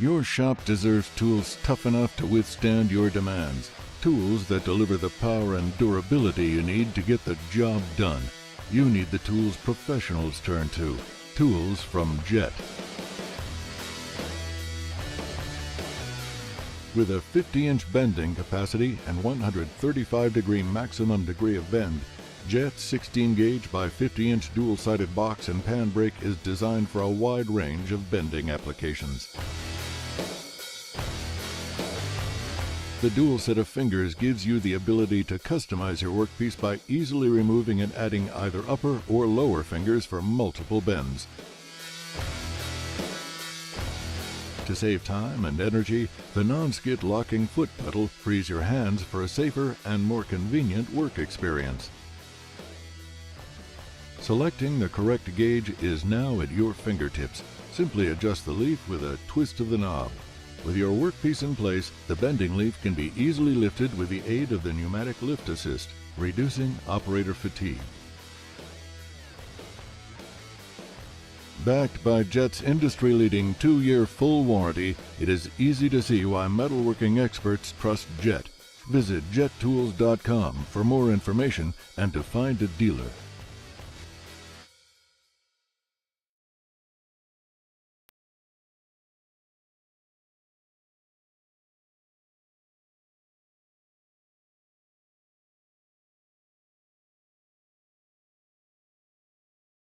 Your shop deserves tools tough enough to withstand your demands. Tools that deliver the power and durability you need to get the job done. You need the tools professionals turn to. Tools from JET. With a 50-inch bending capacity and 135-degree maximum degree of bend, JET's 16-gauge by 50-inch dual-sided box and pan brake is designed for a wide range of bending applications. The dual set of fingers gives you the ability to customize your workpiece by easily removing and adding either upper or lower fingers for multiple bends. To save time and energy, the non-skid locking foot pedal frees your hands for a safer and more convenient work experience. Selecting the correct gauge is now at your fingertips. Simply adjust the leaf with a twist of the knob. With your workpiece in place, the bending leaf can be easily lifted with the aid of the pneumatic lift assist, reducing operator fatigue. Backed by JET's industry-leading 2-year full warranty, it is easy to see why metalworking experts trust JET. Visit jettools.com for more information and to find a dealer.